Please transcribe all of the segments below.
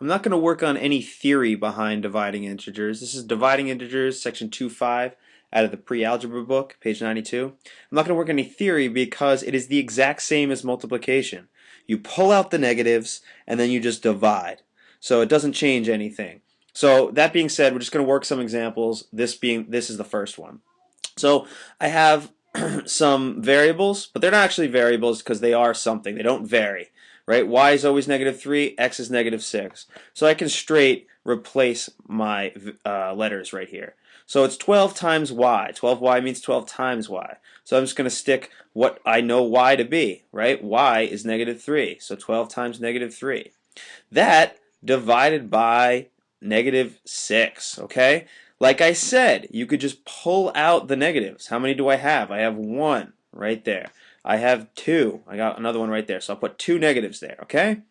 I'm not going to work on any theory behind dividing integers. This is Dividing Integers, section 2.5 out of the Pre-Algebra book, page 92. I'm not going to work on any theory because it is the exact same as multiplication. You pull out the negatives and then you just divide. So it doesn't change anything. So that being said, we're just going to work some examples, this is the first one. So I have some variables, but they're not actually variables because they are something. They don't vary, right? Y is always -3, x is -6. So I can straight replace my letters right here. So it's 12 times y. 12y means 12 times y. So I'm just going to stick what I know y to be, right? Y is -3. So 12 times -3. That divided by -6, okay? Like I said, you could just pull out the negatives. How many do I have? I have 1 right there. I have 2. I got another one right there. So I'll put 2 negatives there, okay?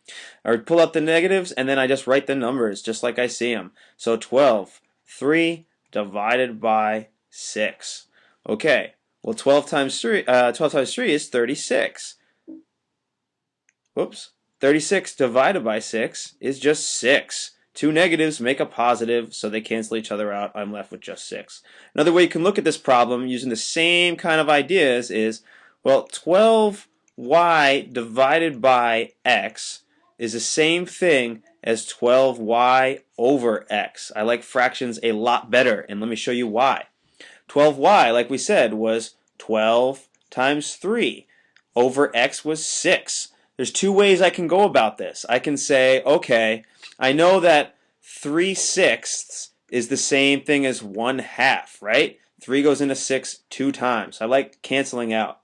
Or pull out the negatives and then I just write the numbers just like I see them. So 12, 3 divided by 6. Okay, well 12 times 3 is 36. Whoops. 36 divided by 6 is just 6. 2 negatives make a positive, so they cancel each other out. I'm left with just 6. Another way you can look at this problem using the same kind of ideas is, well, 12y divided by x is the same thing as 12y over x. I like fractions a lot better, and let me show you why. 12y, like we said, was 12 times 3. Over x was 6. There's two ways I can go about this. I can say, okay, I know that 3/6 is the same thing as 1/2, right? 3 goes into 6 2 times. I like canceling out.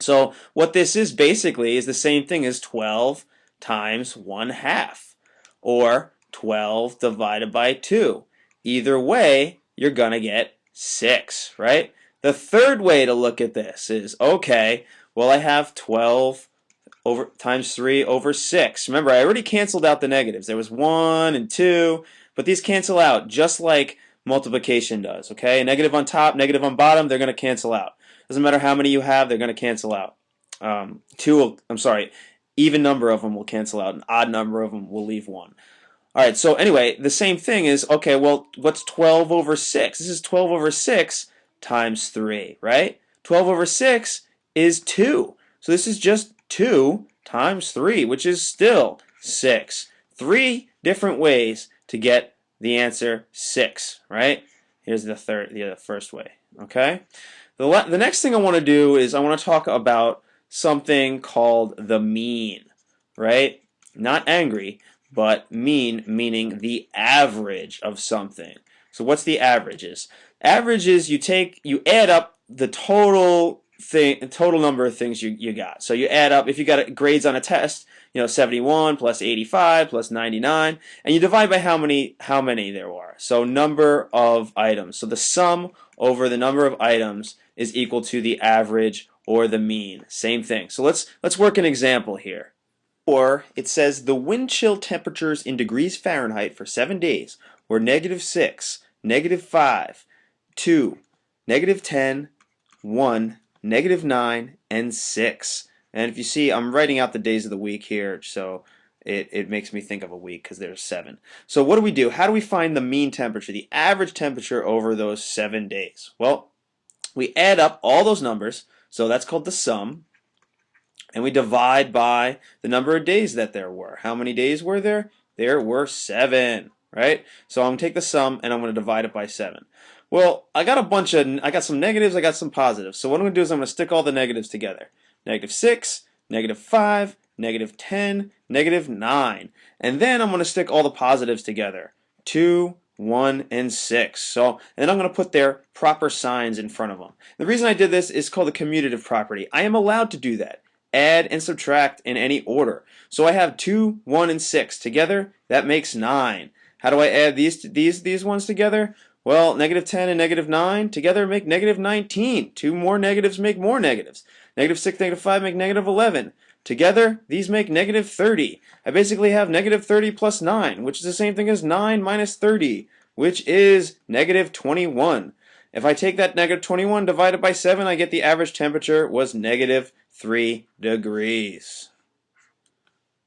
So what this is basically is the same thing as 12 times 1/2 or 12 divided by 2. Either way, you're going to get 6, right? The third way to look at this is, okay, well, I have 12 times 3 over 6. Remember, I already canceled out the negatives. There was 1 and 2, but these cancel out just like multiplication does, okay? Negative on top, negative on bottom, they're going to cancel out. Doesn't matter how many you have, they're going to cancel out. Even number of them will cancel out. An odd number of them will leave 1. All right, so anyway, the same thing is, okay, well, what's 12 over 6? This is 12 over 6 times 3, right? 12 over 6 is 2. So this is just 2 times 3, which is still 6. 3 different ways to get the answer 6, right? Here's the first way, okay? The next thing I want to do is I want to talk about something called the mean, right? Not angry, but mean, meaning the average of something. So what's the averages? Average is you add up the total number of things you got. So you add up, if you got grades on a test, 71 plus 85 plus 99, and you divide by how many there are. So number of items. So the sum over the number of items is equal to the average or the mean. Same thing. So let's work an example here. Or it says the wind chill temperatures in degrees Fahrenheit for 7 days were -6, -5, 2, -10, 1, -9, and 6. And if you see, I'm writing out the days of the week here, so it makes me think of a week because there's 7. So what do we do? How do we find the mean temperature, the average temperature over those 7 days? Well, we add up all those numbers, so that's called the sum, and we divide by the number of days that there were. How many days were there? There were 7, right? So I'm going to take the sum and I'm going to divide it by 7. Well, I got some negatives, I got some positives. So what I'm going to do is I'm going to stick all the negatives together. -6, -5, -10, -9. And then I'm going to stick all the positives together. 2, 1, and 6. So, and then I'm going to put their proper signs in front of them. The reason I did this is called the commutative property. I am allowed to do that. Add and subtract in any order. So I have 2, 1, and 6 together. That makes 9. How do I add these ones together? Well, -10 and -9 together make -19. 2 more negatives make more negatives. -6, -5 make -11. Together, these make -30. I basically have -30 plus 9, which is the same thing as 9 minus 30, which is -21. If I take that -21 divided by 7, I get the average temperature was -3 degrees.